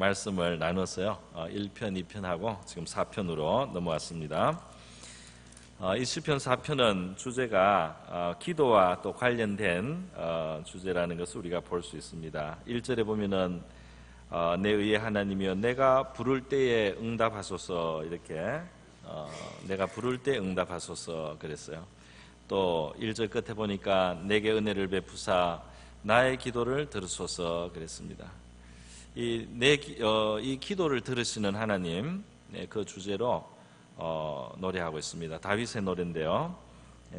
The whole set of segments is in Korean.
말씀을 나눴어요. 1편, 2편하고 지금 4편으로 넘어왔습니다. 이 시편 4편은 주제가 기도와 또 관련된 주제라는 것을 우리가 볼 수 있습니다. 1절에 보면은 내 의의 하나님이여 내가 부를 때에 응답하소서, 이렇게 내가 부를 때 응답하소서 그랬어요. 또 1절 끝에 보니까 내게 은혜를 베푸사 나의 기도를 들으소서 그랬습니다. 이 기도를 들으시는 하나님, 그 주제로 노래하고 있습니다. 다윗의 노래인데요.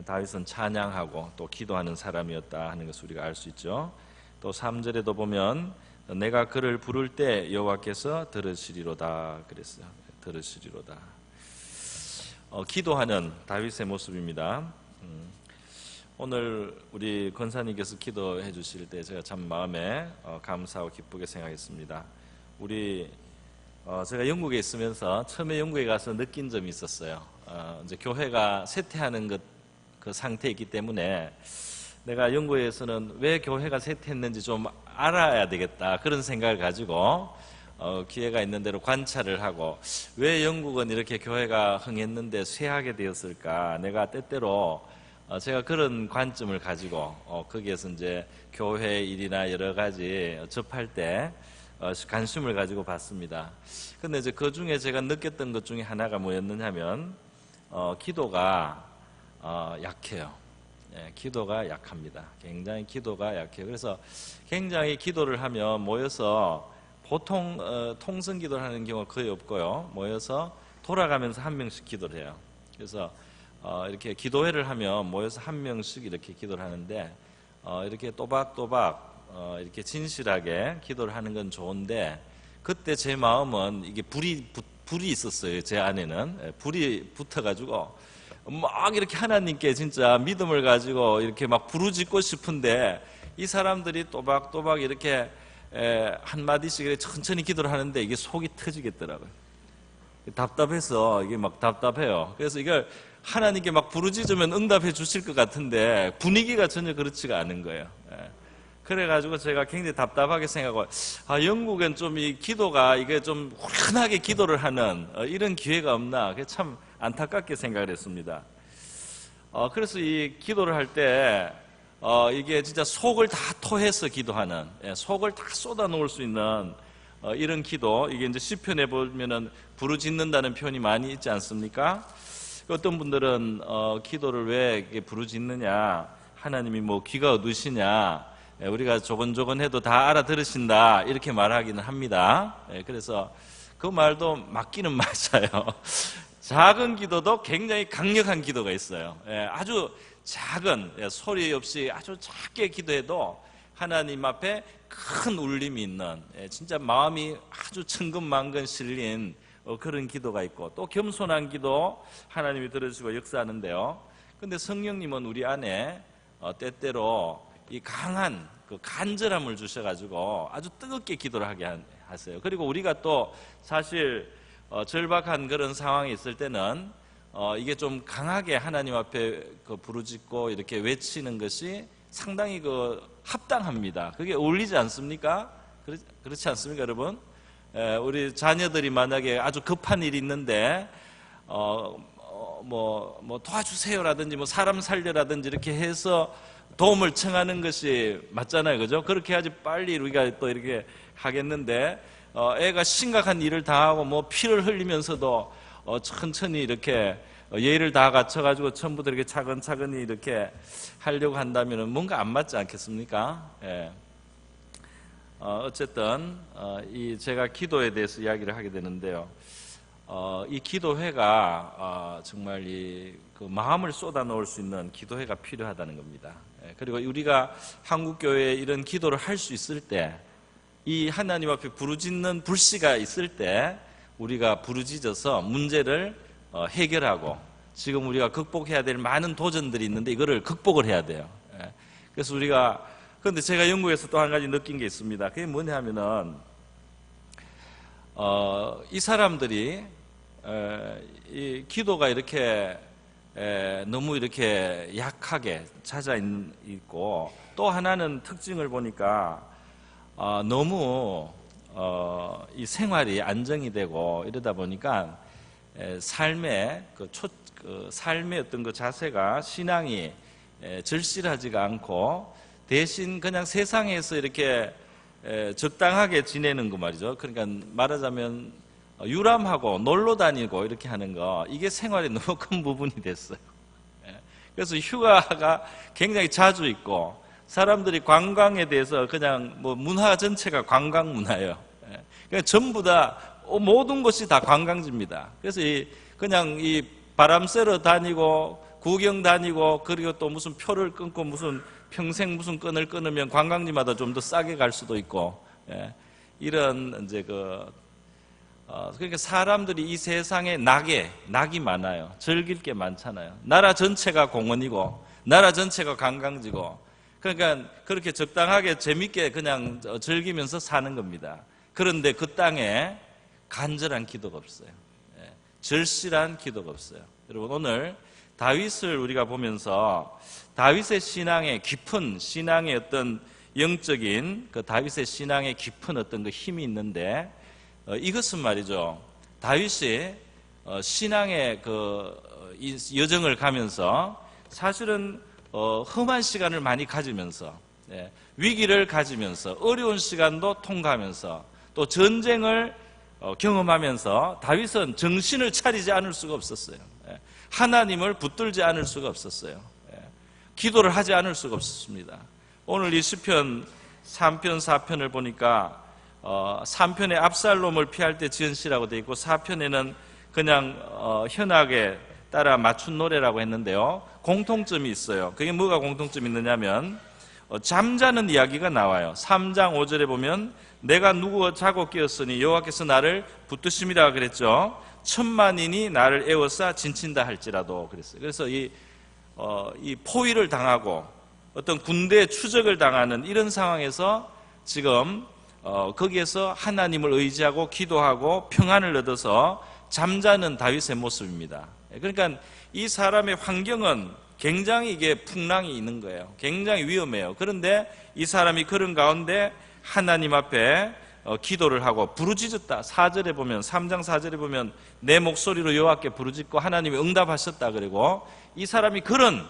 다윗은 찬양하고 또 기도하는 사람이었다 하는 것을 우리가 알 수 있죠. 또 3절에도 보면 내가 그를 부를 때 여호와께서 들으시리로다 그랬어요. 들으시리로다. 기도하는 다윗의 모습입니다. 오늘 우리 권사님께서 기도해 주실 때 제가 참 마음에 감사하고 기쁘게 생각했습니다. 제가 영국에 있으면서 처음에 영국에 가서 느낀 점이 있었어요. 이제 교회가 쇠퇴하는 그 상태에 있기 때문에 내가 영국에서는 왜 교회가 쇠퇴했는지 좀 알아야 되겠다, 그런 생각을 가지고 기회가 있는 대로 관찰을 하고, 왜 영국은 이렇게 교회가 흥했는데 쇠하게 되었을까, 내가 때때로 제가 그런 관점을 가지고 거기에서 이제 교회 일이나 여러 가지 접할 때 관심을 가지고 봤습니다. 근데 이제 그 중에 제가 느꼈던 것 중에 하나가 뭐였느냐면 기도가 약해요. 기도가 약합니다. 굉장히 기도가 약해요. 그래서 굉장히 기도를 하면 모여서 보통 통성 기도를 하는 경우가 거의 없고요. 모여서 돌아가면서 한 명씩 기도를 해요. 그래서 이렇게 기도회를 하면 모여서 한 명씩 이렇게 기도를 하는데 이렇게 또박또박 이렇게 진실하게 기도를 하는 건 좋은데, 그때 제 마음은 이게 불이 있었어요. 제 안에는 불이 붙어가지고 막 이렇게 하나님께 진짜 믿음을 가지고 이렇게 막 부르짖고 싶은데, 이 사람들이 또박또박 이렇게 한 마디씩 천천히 기도를 하는데 이게 속이 터지겠더라고요. 답답해서 이게 막 답답해요. 그래서 이걸 하나님께 막 부르짖으면 응답해 주실 것 같은데 분위기가 전혀 그렇지가 않은 거예요. 그래가지고 제가 굉장히 답답하게 생각하고, 영국엔 좀 이 기도가 이게 좀 훈훈하게 기도를 하는 이런 기회가 없나, 참 안타깝게 생각을 했습니다. 그래서 이 기도를 할 때 이게 진짜 속을 다 토해서 기도하는, 속을 다 쏟아 놓을 수 있는 이런 기도, 이게 이제 시편에 보면은 부르짖는다는 표현이 많이 있지 않습니까? 어떤 분들은 기도를 왜 부르짖느냐, 하나님이 뭐 귀가 어두시냐, 우리가 조곤조곤 해도 다 알아들으신다, 이렇게 말하기는 합니다. 그래서 그 말도 맞기는 맞아요. 작은 기도도 굉장히 강력한 기도가 있어요. 아주 작은, 소리 없이 아주 작게 기도해도 하나님 앞에 큰 울림이 있는, 진짜 마음이 아주 천근만근 실린 그런 기도가 있고, 또 겸손한 기도 하나님이 들으시고 역사하는데요. 근데 성령님은 우리 안에 때때로 이 강한 그 간절함을 주셔가지고 아주 뜨겁게 기도를 하게 하세요. 그리고 우리가 또 사실 절박한 그런 상황이 있을 때는 이게 좀 강하게 하나님 앞에 그 부르짖고 이렇게 외치는 것이 상당히 그 합당합니다. 그게 어울리지 않습니까? 그렇지 않습니까, 여러분? 우리 자녀들이 만약에 아주 급한 일이 있는데 뭐 도와주세요라든지 뭐 사람 살려라든지 이렇게 해서 도움을 청하는 것이 맞잖아요, 그죠? 그렇게 해야지 빨리 우리가 또 이렇게 하겠는데, 애가 심각한 일을 당하고 뭐 피를 흘리면서도 천천히 이렇게 예의를 다 갖춰가지고 처음부터 이렇게 차근차근히 이렇게 하려고 한다면 뭔가 안 맞지 않겠습니까? 어쨌든 제가 기도에 대해서 이야기를 하게 되는데요. 이 기도회가 정말 그 마음을 쏟아 놓을 수 있는 기도회가 필요하다는 겁니다. 그리고 우리가 한국교회에 이런 기도를 할 수 있을 때, 이 하나님 앞에 부르짖는 불씨가 있을 때 우리가 부르짖어서 문제를 해결하고, 지금 우리가 극복해야 될 많은 도전들이 있는데 이거를 극복을 해야 돼요. 그래서 그런데 제가 영국에서 또 한 가지 느낀 게 있습니다. 그게 뭐냐 하면은 이 사람들이 이 기도가 이렇게 너무 이렇게 약하게 찾아 있고, 또 하나는 특징을 보니까 너무 이 생활이 안정이 되고 이러다 보니까 삶의 삶의 어떤 그 자세가 신앙이 절실하지가 않고 대신 그냥 세상에서 이렇게 적당하게 지내는 거 말이죠. 그러니까 말하자면 유람하고 놀러 다니고 이렇게 하는 거, 이게 생활의 너무 큰 부분이 됐어요. 그래서 휴가가 굉장히 자주 있고, 사람들이 관광에 대해서 그냥 뭐 문화 전체가 관광 문화예요. 그러니까 전부 다 모든 것이 다 관광지입니다. 그래서 그냥 이 바람 쐬러 다니고 구경 다니고, 그리고 또 무슨 표를 끊고 무슨 평생 무슨 끈을 끊으면 관광지마다 좀 더 싸게 갈 수도 있고, 이런 이제 그러니까 사람들이 이 세상에 낙이 많아요. 즐길 게 많잖아요. 나라 전체가 공원이고 나라 전체가 관광지고, 그러니까 그렇게 적당하게 재밌게 그냥 즐기면서 사는 겁니다. 그런데 그 땅에 간절한 기도가 없어요. 절실한 기도가 없어요. 여러분, 오늘 다윗을 우리가 보면서 다윗의 신앙의 깊은 신앙의 어떤 영적인 그 다윗의 신앙의 깊은 어떤 그 힘이 있는데, 이것은 말이죠, 다윗이 신앙의 이 여정을 가면서 사실은 험한 시간을 많이 가지면서, 위기를 가지면서 어려운 시간도 통과하면서 또 전쟁을 경험하면서 다윗은 정신을 차리지 않을 수가 없었어요. 하나님을 붙들지 않을 수가 없었어요. 기도를 하지 않을 수가 없었습니다. 오늘 이 시편 3편 4편을 보니까 3편에 압살롬을 피할 때 지은 시라고 되어 있고, 4편에는 그냥 현악에 따라 맞춘 노래라고 했는데요, 공통점이 있어요. 그게 뭐가 공통점이 있느냐면 잠자는 이야기가 나와요. 3장 5절에 보면 내가 누워 자고 깨었으니 여호와께서 나를 붙드심이라 그랬죠. 천만인이 나를 에워싸 진친다 할지라도 그랬어요. 그래서 이 포위를 당하고 어떤 군대 추적을 당하는 이런 상황에서 지금 거기에서 하나님을 의지하고 기도하고 평안을 얻어서 잠자는 다윗의 모습입니다. 그러니까 이 사람의 환경은 굉장히 이게 풍랑이 있는 거예요. 굉장히 위험해요. 그런데 이 사람이 그런 가운데 하나님 앞에 기도를 하고 부르짖었다. 4절에 보면, 3장 4절에 보면 내 목소리로 여호와께 부르짖고 하나님이 응답하셨다. 그리고 이 사람이 그런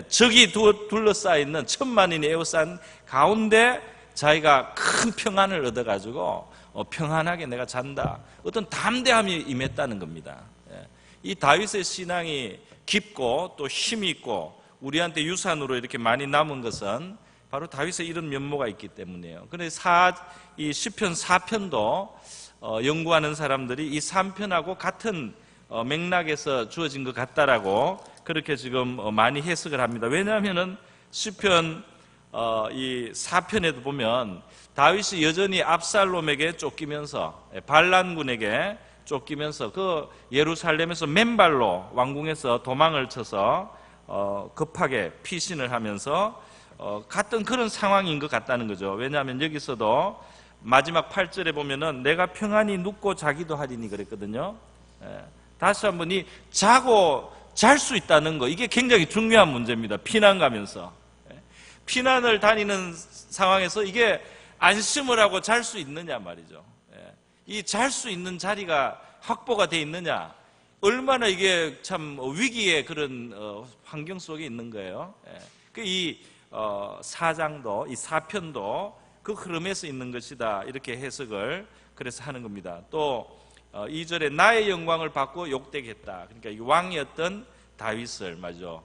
적이 둘러싸여 있는 천만인이 에워싼 가운데 자기가 큰 평안을 얻어가지고 평안하게 내가 잔다, 어떤 담대함이 임했다는 겁니다. 이 다윗의 신앙이 깊고 또 힘이 있고 우리한테 유산으로 이렇게 많이 남은 것은 바로 다윗의 이런 면모가 있기 때문이에요. 그런데 이 시편 4편도 연구하는 사람들이 이 3편하고 같은 맥락에서 주어진 것 같다라고 그렇게 지금 많이 해석을 합니다. 왜냐하면은 시편 이 4편에도 보면 다윗이 여전히 압살롬에게 쫓기면서, 반란군에게 쫓기면서 그 예루살렘에서 맨발로 왕궁에서 도망을 쳐서 급하게 피신을 하면서 같은 그런 상황인 것 같다는 거죠. 왜냐하면 여기서도 마지막 8절에 보면은 내가 평안히 눕고 자기도 하리니 그랬거든요. 다시 한번 이 자고 잘 수 있다는 거, 이게 굉장히 중요한 문제입니다. 피난 가면서 피난을 다니는 상황에서 이게 안심을 하고 잘 수 있느냐 말이죠. 이 잘 수 있는 자리가 확보가 돼 있느냐, 얼마나 이게 참 위기의 그런 환경 속에 있는 거예요. 이 4장도, 이 4편도 그 흐름에서 있는 것이다, 이렇게 해석을 그래서 하는 겁니다. 또 2절에 나의 영광을 받고 욕되게 했다. 그러니까 이 왕이었던 다윗을 말이죠,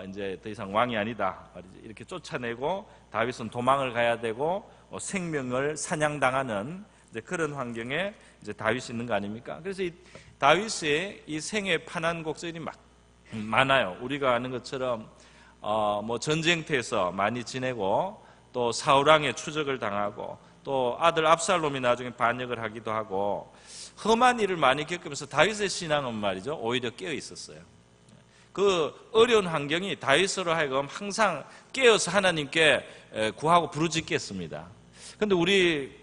이제 더 이상 왕이 아니다 이렇게 쫓아내고 다윗은 도망을 가야 되고 생명을 사냥당하는 이제 그런 환경에 이제 다윗이 있는 거 아닙니까? 그래서 이 다윗의 이 생애 파난 곡절이 많아요. 우리가 아는 것처럼 뭐 전쟁터에서 많이 지내고 또 사울왕의 추적을 당하고 또 아들 압살롬이 나중에 반역을 하기도 하고 험한 일을 많이 겪으면서 다윗의 신앙은 말이죠, 오히려 깨어 있었어요. 그 어려운 환경이 다윗으로 하여금 항상 깨어서 하나님께 구하고 부르짖겠습니다. 그런데 우리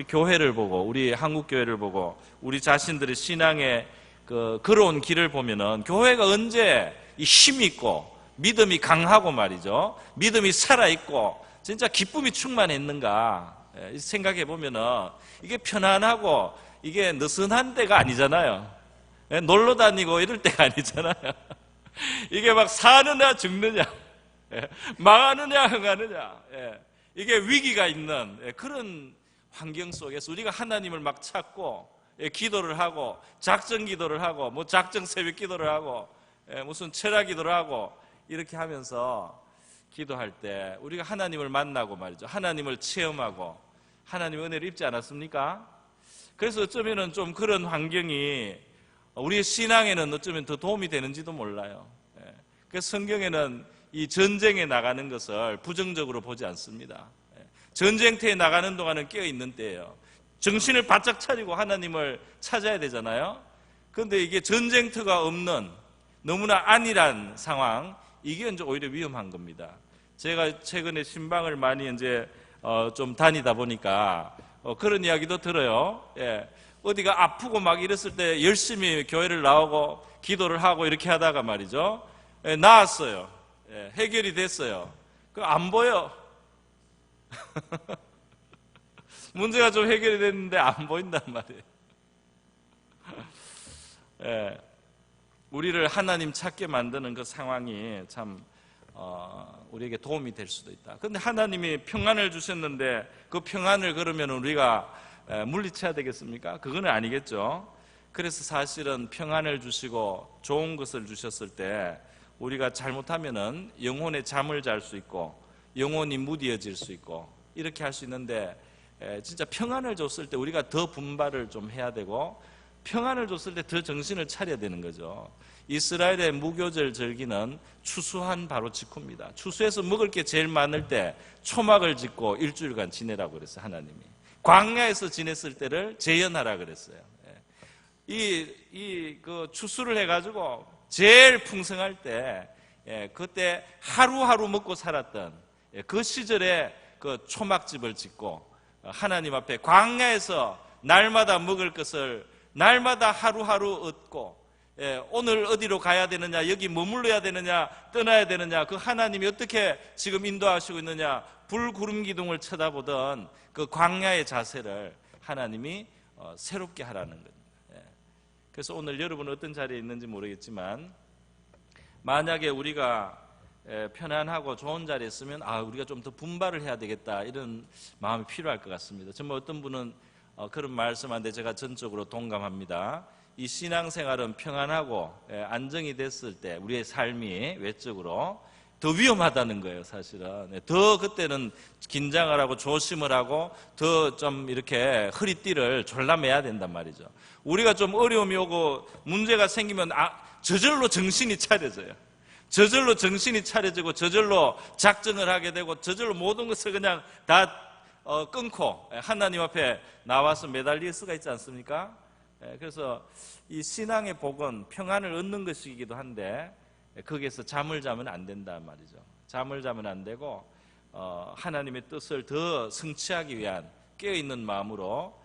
교회를 보고, 우리 한국 교회를 보고, 우리 자신들의 신앙의 걸어온 길을 보면은 교회가 언제 이 힘이 있고 믿음이 강하고 말이죠, 믿음이 살아 있고 진짜 기쁨이 충만했는가? 생각해 보면은 이게 편안하고 이게 느슨한 데가 아니잖아요. 놀러 다니고 이럴 때가 아니잖아요. 이게 막 사느냐 죽느냐, 망하느냐 흥하느냐, 이게 위기가 있는 그런 환경 속에서 우리가 하나님을 막 찾고 기도를 하고 작정 기도를 하고 뭐 작정 새벽 기도를 하고 무슨 철야 기도를 하고 이렇게 하면서 기도할 때 우리가 하나님을 만나고 말이죠. 하나님을 체험하고 하나님의 은혜를 입지 않았습니까? 그래서 어쩌면은 좀 그런 환경이 우리의 신앙에는 어쩌면 더 도움이 되는지도 몰라요. 그래서 성경에는 이 전쟁에 나가는 것을 부정적으로 보지 않습니다. 전쟁터에 나가는 동안은 깨어있는 때예요. 정신을 바짝 차리고 하나님을 찾아야 되잖아요. 그런데 이게 전쟁터가 없는 너무나 안일한 상황, 이게 이제 오히려 위험한 겁니다. 제가 최근에 신방을 많이 이제 좀 다니다 보니까 그런 이야기도 들어요. 어디가 아프고 막 이랬을 때 열심히 교회를 나오고 기도를 하고 이렇게 하다가 말이죠. 나았어요. 해결이 됐어요. 그 안 보여. 문제가 좀 해결이 됐는데 안 보인단 말이에요. 우리를 하나님 찾게 만드는 그 상황이 참 우리에게 도움이 될 수도 있다. 그런데 하나님이 평안을 주셨는데 그 평안을 그러면 우리가 물리쳐야 되겠습니까? 그건 아니겠죠. 그래서 사실은 평안을 주시고 좋은 것을 주셨을 때 우리가 잘못하면은 영혼의 잠을 잘 수 있고 영혼이 무디어질 수 있고 이렇게 할 수 있는데 진짜 평안을 줬을 때 우리가 더 분발을 좀 해야 되고 평안을 줬을 때 더 정신을 차려야 되는 거죠. 이스라엘의 무교절 절기는 추수한 바로 직후입니다. 추수해서 먹을 게 제일 많을 때 초막을 짓고 일주일간 지내라고 그랬어요. 하나님이 광야에서 지냈을 때를 재현하라 그랬어요. 그 추수를 해가지고 제일 풍성할 때 그때 하루하루 먹고 살았던 그 시절에 그 초막집을 짓고 하나님 앞에 광야에서 날마다 먹을 것을 날마다 하루하루 얻고 오늘 어디로 가야 되느냐, 여기 머물러야 되느냐, 떠나야 되느냐, 그 하나님이 어떻게 지금 인도하시고 있느냐, 불, 구름, 기둥을 쳐다보던 그 광야의 자세를 하나님이 새롭게 하라는 겁니다. 그래서 오늘 여러분 어떤 자리에 있는지 모르겠지만 만약에 우리가 편안하고 좋은 자리에 있으면 우리가 좀 더 분발을 해야 되겠다 이런 마음이 필요할 것 같습니다. 정말 어떤 분은 그런 말씀한데 제가 전적으로 동감합니다. 이 신앙생활은 평안하고 안정이 됐을 때 우리의 삶이 외적으로 더 위험하다는 거예요. 사실은 더 그때는 긴장을 하고 조심을 하고 더 좀 이렇게 허리띠를 졸라매야 된단 말이죠. 우리가 좀 어려움이 오고 문제가 생기면 저절로 정신이 차려져요. 저절로 정신이 차려지고 저절로 작정을 하게 되고 저절로 모든 것을 그냥 다 끊고 하나님 앞에 나와서 매달릴 수가 있지 않습니까? 그래서 이 신앙의 복은 평안을 얻는 것이기도 한데 거기에서 잠을 자면 안 된단 말이죠. 잠을 자면 안 되고 하나님의 뜻을 더 성취하기 위한 깨어있는 마음으로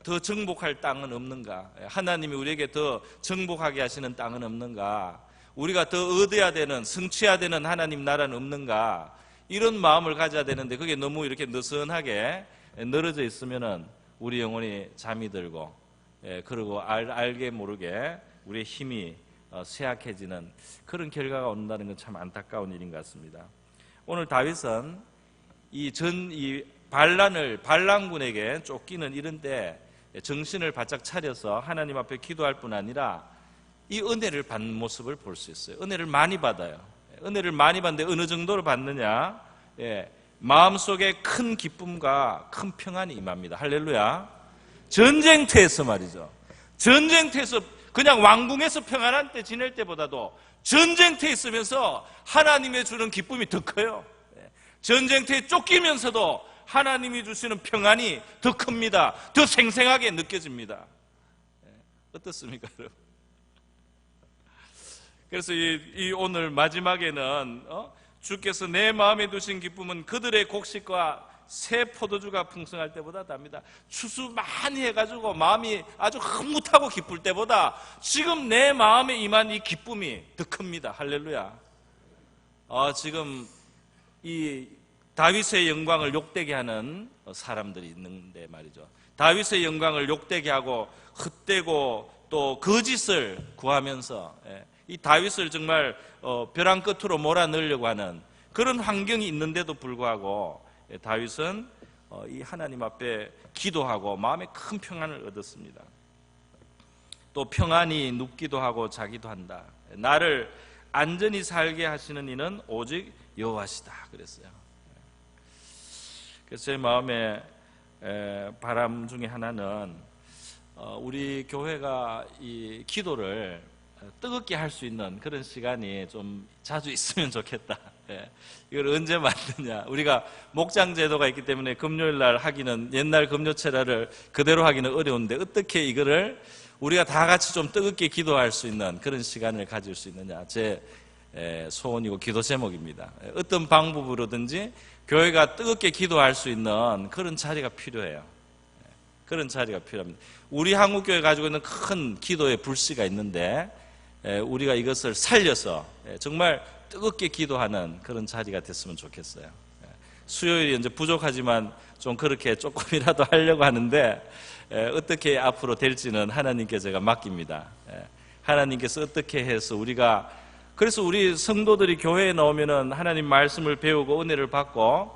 더 정복할 땅은 없는가? 하나님이 우리에게 더 정복하게 하시는 땅은 없는가? 우리가 더 얻어야 되는, 성취해야 되는 하나님 나라는 없는가? 이런 마음을 가져야 되는데 그게 너무 이렇게 느슨하게 늘어져 있으면은 우리 영혼이 잠이 들고 그리고 알게 모르게 우리의 힘이 쇠약해지는 그런 결과가 온다는 건 참 안타까운 일인 것 같습니다. 오늘 다윗은 이 발람군에게 쫓기는 이런 때 정신을 바짝 차려서 하나님 앞에 기도할 뿐 아니라 이 은혜를 받는 모습을 볼 수 있어요. 은혜를 많이 받아요. 은혜를 많이 받는데 어느 정도로 받느냐? 마음속에 큰 기쁨과 큰 평안이 임합니다. 할렐루야. 전쟁터에서 말이죠. 전쟁터에서 그냥 왕궁에서 평안한 때 지낼 때보다도 전쟁터에 있으면서 하나님의 주는 기쁨이 더 커요. 전쟁터에 쫓기면서도 하나님이 주시는 평안이 더 큽니다. 더 생생하게 느껴집니다. 어떻습니까, 여러분? 그래서 이 오늘 마지막에는 주께서 내 마음에 두신 기쁨은 그들의 곡식과 새 포도주가 풍성할 때보다 답니다. 추수 많이 해가지고 마음이 아주 흐뭇하고 기쁠 때보다 지금 내 마음에 임한 이 기쁨이 더 큽니다. 할렐루야. 지금 이 다윗의 영광을 욕되게 하는 사람들이 있는데 말이죠. 다윗의 영광을 욕되게 하고 헛되고 또 거짓을 구하면서 이 다윗을 정말 벼랑 끝으로 몰아넣으려고 하는 그런 환경이 있는데도 불구하고 다윗은 이 하나님 앞에 기도하고 마음에 큰 평안을 얻었습니다. 또 평안히 눕기도 하고 자기도 한다. 나를 안전히 살게 하시는 이는 오직 여호와시다 그랬어요. 그래서 제 마음에 바람 중에 하나는 우리 교회가 이 기도를 뜨겁게 할 수 있는 그런 시간이 좀 자주 있으면 좋겠다. 이걸 언제 만드냐. 우리가 목장 제도가 있기 때문에 금요일 날 하기는 옛날 금요철야를 그대로 하기는 어려운데 어떻게 이거를 우리가 다 같이 좀 뜨겁게 기도할 수 있는 그런 시간을 가질 수 있느냐. 제 소원이고 기도 제목입니다. 어떤 방법으로든지 교회가 뜨겁게 기도할 수 있는 그런 자리가 필요해요. 그런 자리가 필요합니다. 우리 한국교회 가지고 있는 큰 기도의 불씨가 있는데 우리가 이것을 살려서 정말 뜨겁게 기도하는 그런 자리가 됐으면 좋겠어요. 수요일이 이제 부족하지만 좀 그렇게 조금이라도 하려고 하는데 어떻게 앞으로 될지는 하나님께 제가 맡깁니다. 하나님께서 어떻게 해서 우리가 그래서 우리 성도들이 교회에 나오면은 하나님 말씀을 배우고 은혜를 받고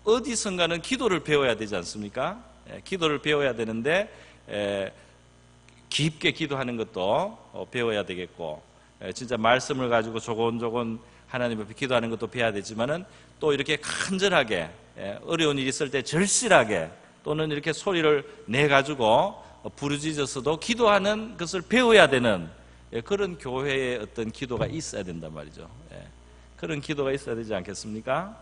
어디선가는 기도를 배워야 되지 않습니까? 기도를 배워야 되는데 깊게 기도하는 것도 배워야 되겠고 진짜 말씀을 가지고 조곤조곤 하나님 앞에 기도하는 것도 배워야 되지만은 또 이렇게 간절하게 어려운 일이 있을 때 절실하게 또는 이렇게 소리를 내가지고 부르짖어서도 기도하는 것을 배워야 되는 그런 교회의 어떤 기도가 있어야 된단 말이죠. 그런 기도가 있어야 되지 않겠습니까?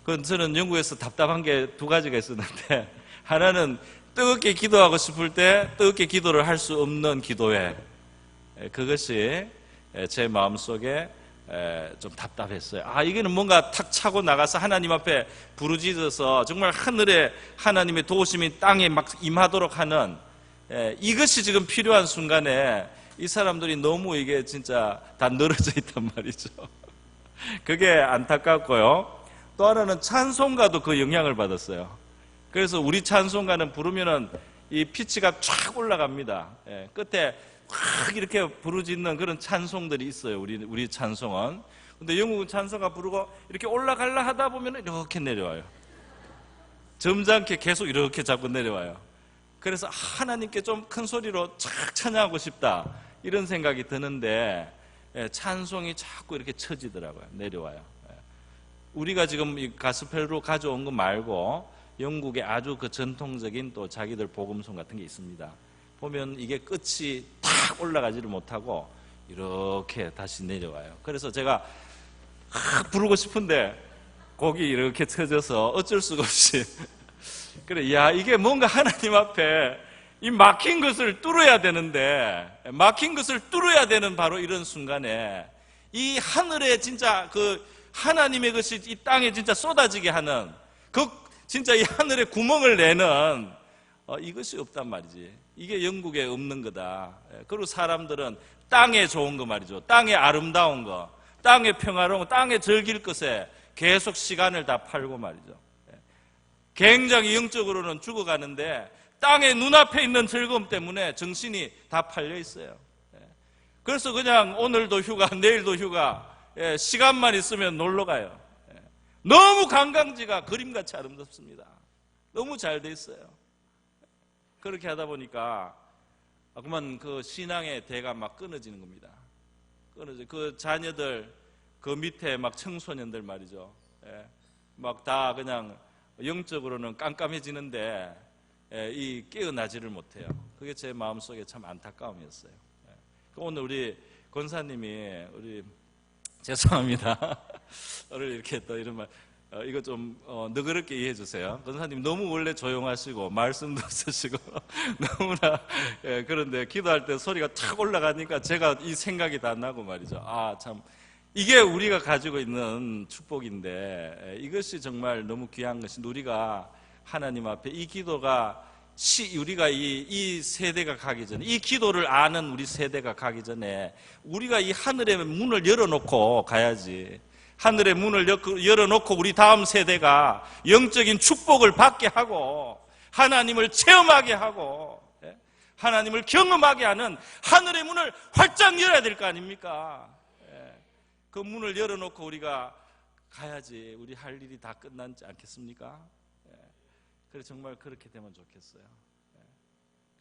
그건 저는 영국에서 답답한 게 두 가지가 있었는데 하나는 뜨겁게 기도하고 싶을 때 뜨겁게 기도를 할 수 없는 기도회, 그것이 제 마음속에 좀 답답했어요. 이게는 뭔가 탁 차고 나가서 하나님 앞에 부르짖어서 정말 하늘에 하나님의 도우심이 땅에 막 임하도록 하는 이것이 지금 필요한 순간에 이 사람들이 너무 이게 진짜 다 늘어져 있단 말이죠. 그게 안타깝고요. 또 하나는 찬송가도 그 영향을 받았어요. 그래서 우리 찬송가는 부르면은 이 피치가 쫙 올라갑니다. 끝에 확 이렇게 부르짖는 그런 찬송들이 있어요. 우리 찬송은. 근데 영국은 찬송가 부르고 이렇게 올라가려 하다 보면 이렇게 내려와요. 점잖게 계속 이렇게 자꾸 내려와요. 그래서 하나님께 좀 큰 소리로 착 찬양하고 싶다 이런 생각이 드는데 찬송이 자꾸 이렇게 처지더라고요. 내려와요. 우리가 지금 이 가스펠로 가져온 거 말고 영국의 아주 그 전통적인 또 자기들 복음송 같은 게 있습니다. 보면 이게 끝이 탁 올라가지를 못하고 이렇게 다시 내려와요. 그래서 제가 부르고 싶은데 곡이 이렇게 쳐져서 어쩔 수가 없이 그래, 이게 뭔가 하나님 앞에 이 막힌 것을 뚫어야 되는데 막힌 것을 뚫어야 되는 바로 이런 순간에 이 하늘에 진짜 그 하나님의 것이 이 땅에 진짜 쏟아지게 하는 그 진짜 이 하늘에 구멍을 내는 이것이 없단 말이지. 이게 영국에 없는 거다. 그리고 사람들은 땅에 좋은 거 말이죠. 땅에 아름다운 거, 땅에 평화로운 거, 땅에 즐길 것에 계속 시간을 다 팔고 말이죠. 굉장히 영적으로는 죽어가는데 땅에 눈앞에 있는 즐거움 때문에 정신이 다 팔려 있어요. 그래서 그냥 오늘도 휴가, 내일도 휴가, 시간만 있으면 놀러 가요. 너무 관광지가 그림같이 아름답습니다. 너무 잘 돼 있어요. 그렇게 하다 보니까 그만 그 신앙의 대가 막 끊어지는 겁니다. 끊어져. 그 자녀들 그 밑에 막 청소년들 말이죠. 막 다 그냥 영적으로는 깜깜해지는데 이 깨어나지를 못해요. 그게 제 마음속에 참 안타까움이었어요. 오늘 우리 권사님이 우리 죄송합니다. 오늘 이렇게 또 이런 말 이거 좀 너그럽게 이해해 주세요. 권사님 너무 원래 조용하시고 말씀도 없으시고 너무나 그런데 기도할 때 소리가 탁 올라가니까 제가 이 생각이 다 나고 말이죠. 참 이게 우리가 가지고 있는 축복인데 이것이 정말 너무 귀한 것이 우리가 하나님 앞에 이 기도가 우리가 이 세대가 가기 전에 이 기도를 아는 우리 세대가 가기 전에 우리가 이 하늘의 문을 열어놓고 가야지. 하늘의 문을 열어놓고 우리 다음 세대가 영적인 축복을 받게 하고 하나님을 체험하게 하고 하나님을 경험하게 하는 하늘의 문을 활짝 열어야 될 거 아닙니까? 그 문을 열어놓고 우리가 가야지 우리 할 일이 다 끝나지 않겠습니까? 그래서 정말 그렇게 되면 좋겠어요.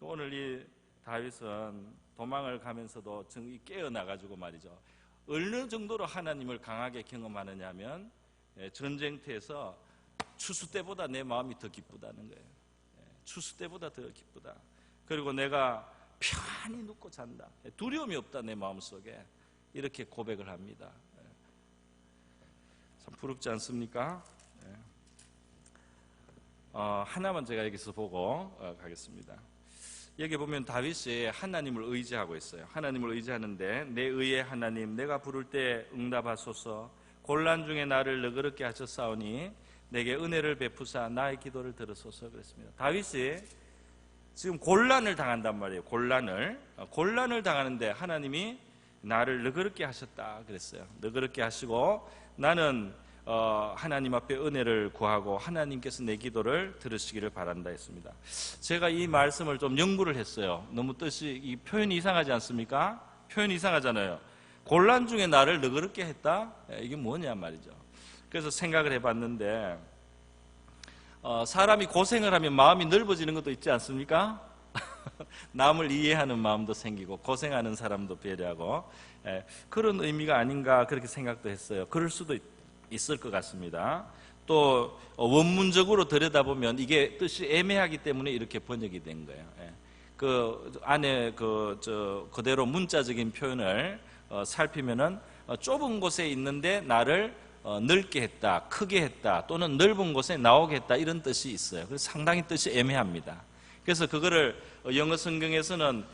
오늘 이 다윗은 도망을 가면서도 깨어나가지고 말이죠. 어느 정도로 하나님을 강하게 경험하느냐 하면 전쟁터에서 추수 때보다 내 마음이 더 기쁘다는 거예요. 추수 때보다 더 기쁘다. 그리고 내가 편히 눕고 잔다. 두려움이 없다 내 마음속에. 이렇게 고백을 합니다. 참 부럽지 않습니까? 하나만 제가 여기서 보고 가겠습니다. 여기 보면 다윗이 하나님을 의지하고 있어요. 하나님을 의지하는데 내 의의 하나님 내가 부를 때 응답하소서. 곤란 중에 나를 너그럽게 하셨사오니 내게 은혜를 베푸사 나의 기도를 들으소서 그랬습니다. 다윗이 지금 곤란을 당한단 말이에요. 곤란을 당하는데 하나님이 나를 너그럽게 하셨다 그랬어요. 너그럽게 하시고 나는 하나님 앞에 은혜를 구하고 하나님께서 내 기도를 들으시기를 바란다 했습니다. 제가 이 말씀을 좀 연구를 했어요. 너무 뜻이 이 표현이 이상하지 않습니까? 표현이 이상하잖아요. 곤란 중에 나를 너그럽게 했다? 이게 뭐냐 말이죠. 그래서 생각을 해봤는데 사람이 고생을 하면 마음이 넓어지는 것도 있지 않습니까? 남을 이해하는 마음도 생기고 고생하는 사람도 배려하고 그런 의미가 아닌가 그렇게 생각도 했어요. 그럴 수도 있을 것 같습니다. 또 원문적으로 들여다보면 이게 뜻이 애매하기 때문에 이렇게 번역이 된 거예요. 그 안에 그대로 문자적인 표현을 살피면은 좁은 곳에 있는데 나를 넓게 했다, 크게 했다, 또는 넓은 곳에 나오게 했다 이런 뜻이 있어요. 그래서 상당히 뜻이 애매합니다. 그래서 그거를 영어 성경에서는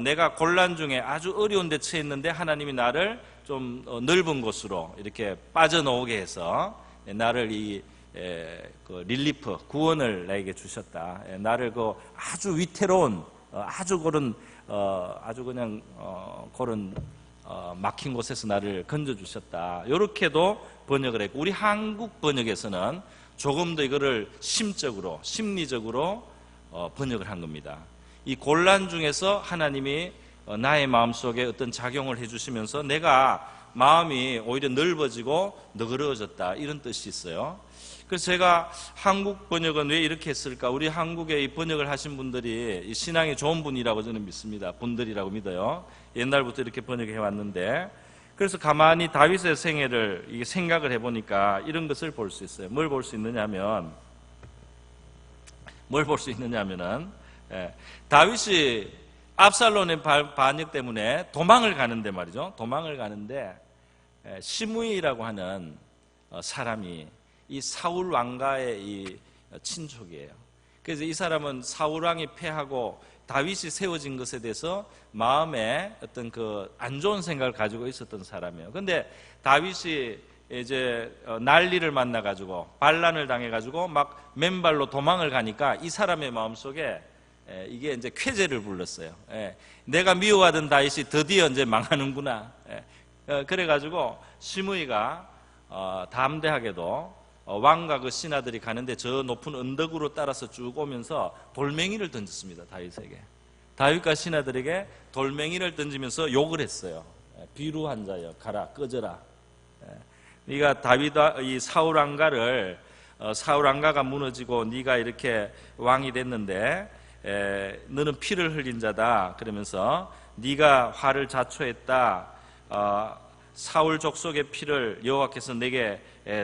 내가 곤란 중에 아주 어려운 데 처했는데 하나님이 나를 좀 넓은 곳으로 이렇게 빠져나오게 해서 나를 그 릴리프, 구원을 나에게 주셨다. 나를 그 아주 위태로운, 아주 그런 막힌 곳에서 나를 건져주셨다. 이렇게도 번역을 했고, 우리 한국 번역에서는 조금 더 이거를 심리적으로 번역을 한 겁니다. 이 곤란 중에서 하나님이 나의 마음속에 어떤 작용을 해주시면서 내가 마음이 오히려 넓어지고 너그러워졌다 이런 뜻이 있어요. 그래서 제가 한국 번역은 왜 이렇게 했을까? 우리 한국에 이 번역을 하신 분들이 신앙이 좋은 분이라고 저는 믿습니다. 분들이라고 믿어요. 옛날부터 이렇게 번역해 왔는데, 그래서 가만히 다윗의 생애를 생각을 해보니까 이런 것을 볼 수 있어요. 뭘 볼 수 있느냐면은 다윗이 압살롬의 반역 때문에 도망을 가는데 말이죠. 도망을 가는데 시므이라고 하는 사람이 이 사울 왕가의 이 친족이에요. 그래서 이 사람은 사울 왕이 패하고 다윗이 세워진 것에 대해서 마음에 어떤 그 안 좋은 생각을 가지고 있었던 사람이에요. 근데 다윗이 이제 난리를 만나가지고 반란을 당해가지고 막 맨발로 도망을 가니까 이 사람의 마음속에 이게 이제 쾌재를 불렀어요. 내가 미워하던 다윗이 드디어 이제 망하는구나. 그래가지고 시므이가 담대하게도 왕과 그 신하들이 가는데 저 높은 언덕으로 따라서 쭉 오면서 돌멩이를 던졌습니다. 다윗에게. 다윗과 신하들에게 돌멩이를 던지면서 욕을 했어요. 비루한 자여 가라 꺼져라. 네가 다윗과 이 사울 왕가를 사울 왕가가 무너지고 네가 이렇게 왕이 됐는데 너는 피를 흘린 자다. 그러면서 네가 화를 자초했다. 사울 족속의 피를 여호와께서 내게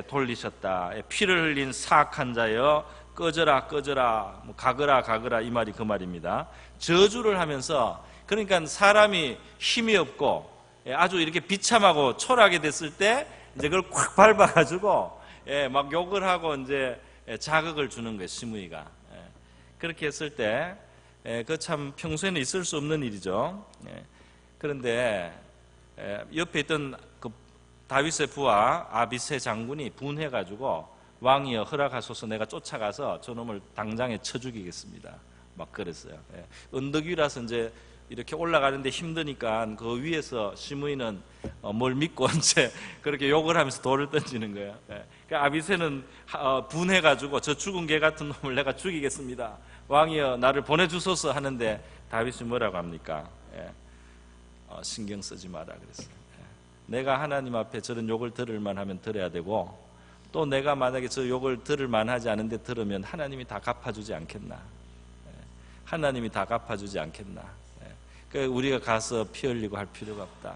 돌리셨다. 피를 흘린 사악한 자여 꺼져라 꺼져라, 가거라 이 말이 그 말입니다. 저주를 하면서, 그러니까 사람이 힘이 없고 아주 이렇게 비참하고 초라하게 됐을 때 이제 그걸 콱 밟아가지고 막 욕을 하고 이제 자극을 주는 거예요. 시므이가 그렇게 했을 때 그 참 평소에는 있을 수 없는 일이죠. 그런데 옆에 있던 그 다윗의 부하 아비새 장군이 분해가지고 왕이여 허락하소서 내가 쫓아가서 저놈을 당장에 쳐 죽이겠습니다. 막 그랬어요. 언덕 위라서 이제 이렇게 올라가는데 힘드니까 그 위에서 시므이는 뭘 믿고 이제 그렇게 욕을 하면서 돌을 던지는 거예요. 그러니까 아비새는 분해가지고 저 죽은 개 같은 놈을 내가 죽이겠습니다. 왕이여 나를 보내주소서 하는데 다윗이 뭐라고 합니까? 신경 쓰지 마라 그랬어요. 내가 하나님 앞에 저런 욕을 들을 만하면 들어야 되고, 또 내가 만약에 저 욕을 들을 만하지 않은데 들으면 하나님이 다 갚아주지 않겠나? 하나님이 다 갚아주지 않겠나? 그러니까 우리가 가서 피 흘리고 할 필요가 없다.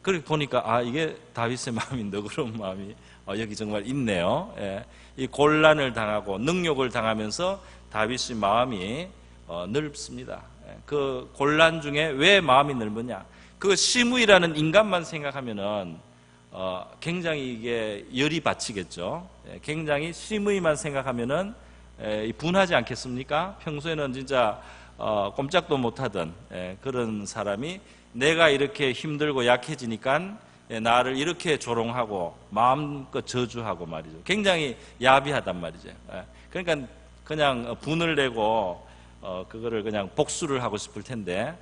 그렇게 보니까 이게 다윗의 마음이 너그러운 마음이 여기 정말 있네요. 이 곤란을 당하고 능욕을 당하면서 다윗의 마음이 넓습니다. 그 곤란 중에 왜 마음이 넓으냐? 그 시므이라는 인간만 생각하면은 굉장히 이게 열이 받치겠죠. 굉장히 시므이만 생각하면은 분하지 않겠습니까? 평소에는 진짜 꼼짝도 못하던 그런 사람이 내가 이렇게 힘들고 약해지니까 나를 이렇게 조롱하고 마음껏 저주하고 말이죠. 굉장히 야비하단 말이죠. 그러니까 그냥 분을 내고 그거를 그냥 복수를 하고 싶을 텐데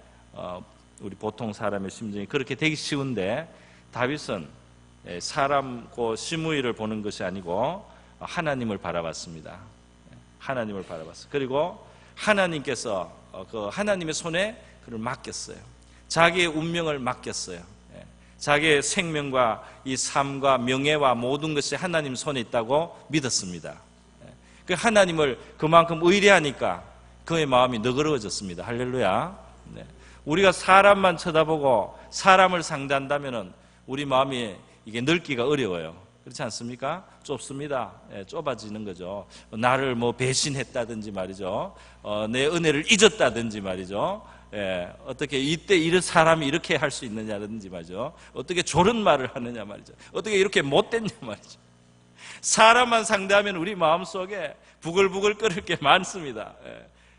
우리 보통 사람의 심정이 그렇게 되기 쉬운데, 다윗은 사람 그 시므이를 보는 것이 아니고 하나님을 바라봤습니다. 하나님을 바라봤어요. 그리고 하나님께서 그 하나님의 손에 그를 맡겼어요. 자기의 운명을 맡겼어요. 자기의 생명과 이 삶과 명예와 모든 것이 하나님 손에 있다고 믿었습니다. 그 하나님을 그만큼 의뢰하니까 그의 마음이 너그러워졌습니다. 할렐루야. 우리가 사람만 쳐다보고 사람을 상대한다면 우리 마음이 이게 넓기가 어려워요. 그렇지 않습니까? 좁습니다. 좁아지는 거죠. 나를 뭐 배신했다든지 말이죠. 내 은혜를 잊었다든지 말이죠. 어떻게 이때 이런 사람이 이렇게 할 수 있느냐든지 말이죠. 어떻게 저런 말을 하느냐 말이죠. 어떻게 이렇게 못됐냐 말이죠. 사람만 상대하면 우리 마음속에 부글부글 끓을 게 많습니다.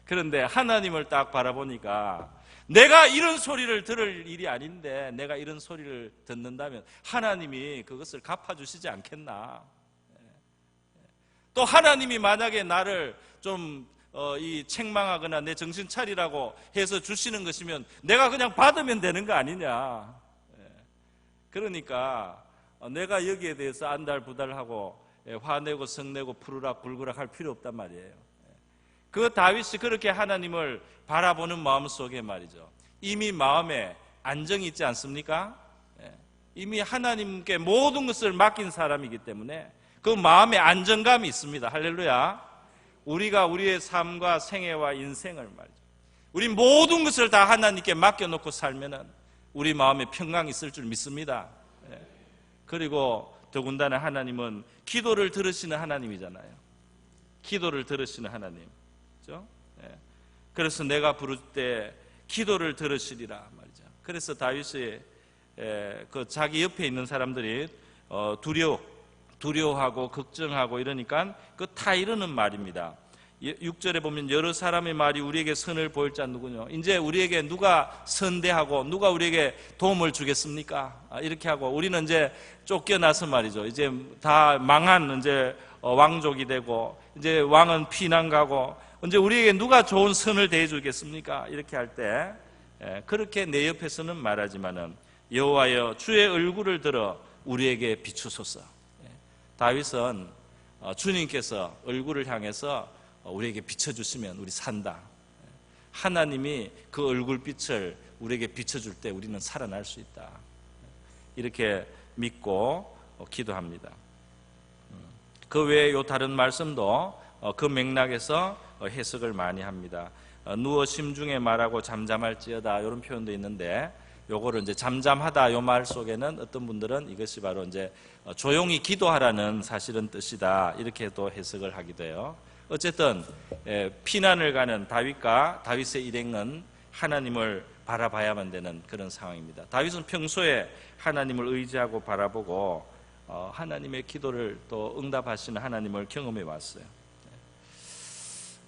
그런데 하나님을 딱 바라보니까 내가 이런 소리를 들을 일이 아닌데 내가 이런 소리를 듣는다면 하나님이 그것을 갚아주시지 않겠나. 또 하나님이 만약에 나를 좀 이 책망하거나 내 정신 차리라고 해서 주시는 것이면 내가 그냥 받으면 되는 거 아니냐. 그러니까 내가 여기에 대해서 안달부달하고 화내고 성내고 푸르락 불그락 할 필요 없단 말이에요. 그 다윗이 그렇게 하나님을 바라보는 마음 속에 말이죠, 이미 마음에 안정이 있지 않습니까? 이미 하나님께 모든 것을 맡긴 사람이기 때문에 그 마음에 안정감이 있습니다. 할렐루야. 우리가 우리의 삶과 생애와 인생을 말이죠, 우리 모든 것을 다 하나님께 맡겨놓고 살면은 우리 마음에 평강이 있을 줄 믿습니다. 그리고 더군다나 하나님은 기도를 들으시는 하나님이잖아요. 기도를 들으시는 하나님. 그렇죠? 그래서 내가 부를 때 기도를 들으시리라 말이죠. 그래서 다윗이 그 자기 옆에 있는 사람들이 두려워하고 걱정하고 이러니까 그 다 이러는 말입니다. 6절에 보면 여러 사람의 말이 우리에게 선을 보일 자 누구냐. 이제 우리에게 누가 선대하고 누가 우리에게 도움을 주겠습니까? 이렇게 하고 우리는 이제 쫓겨나서 말이죠. 이제 다 망한 이제 왕족이 되고 이제 왕은 피난 가고 이제 우리에게 누가 좋은 선을 대해 주겠습니까? 이렇게 할 때 그렇게 내 옆에서는 말하지만은 여호와여 주의 얼굴을 들어 우리에게 비추소서. 다윗은 주님께서 얼굴을 향해서 우리에게 비춰주시면 우리 산다. 하나님이 그 얼굴빛을 우리에게 비춰줄 때 우리는 살아날 수 있다. 이렇게 믿고 기도합니다. 그 외에 요 다른 말씀도 그 맥락에서 해석을 많이 합니다. 누워 심중에 말하고 잠잠할지어다 이런 표현도 있는데, 요거를 이제 잠잠하다 요 말 속에는 어떤 분들은 이것이 바로 이제 조용히 기도하라는 사실은 뜻이다 이렇게 또 해석을 하기도 해요. 어쨌든 피난을 가는 다윗과 다윗의 일행은 하나님을 바라봐야만 되는 그런 상황입니다. 다윗은 평소에 하나님을 의지하고 바라보고 하나님의 기도를 또 응답하시는 하나님을 경험해 왔어요.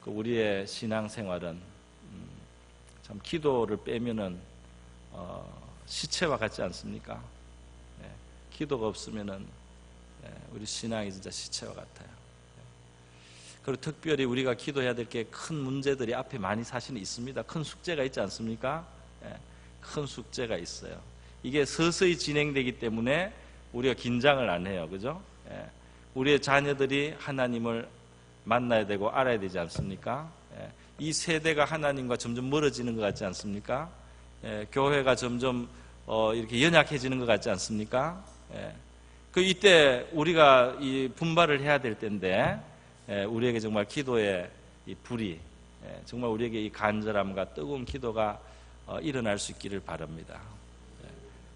우리의 신앙생활은 참 기도를 빼면은 시체와 같지 않습니까? 기도가 없으면은 우리 신앙이 진짜 시체와 같아요. 그리고 특별히 우리가 기도해야 될 게 큰 문제들이 앞에 많이 사실은 있습니다. 큰 숙제가 있지 않습니까? 큰 숙제가 있어요. 이게 서서히 진행되기 때문에 우리가 긴장을 안 해요. 그죠? 예. 우리의 자녀들이 하나님을 만나야 되고 알아야 되지 않습니까? 예. 이 세대가 하나님과 점점 멀어지는 것 같지 않습니까? 예. 교회가 점점 이렇게 연약해지는 것 같지 않습니까? 예. 이때 우리가 이 분발을 해야 될 때인데, 예. 우리에게 정말 기도의 이 불이, 예. 정말 우리에게 이 간절함과 뜨거운 기도가 일어날 수 있기를 바랍니다. 예.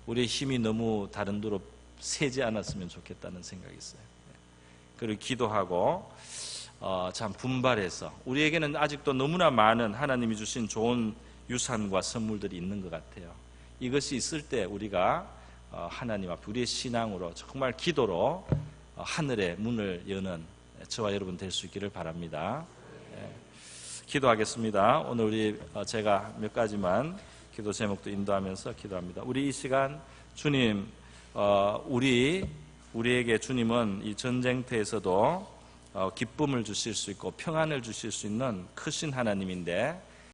우리의 힘이 너무 다른 데로 새지 않았으면 좋겠다는 생각이 있어요. 예. 그리고 기도하고 참 분발해서 우리에게는 아직도 너무나 많은 하나님이 주신 좋은 유산과 선물들이 있는 것 같아요. 이것이 있을 때 우리가 하나님 앞에 우리의 신앙으로 정말 기도로 하늘의 문을 여는 저와 여러분 될 수 있기를 바랍니다. 기도하겠습니다. 오늘 우리 제가 몇 가지만 기도 제목도 인도하면서 기도합니다. 우리 이 시간 주님, 우리에게 주님은 이 전쟁터에서도 기쁨을 주실 수 있고 평안을 주실 수 있는 크신 하나님인데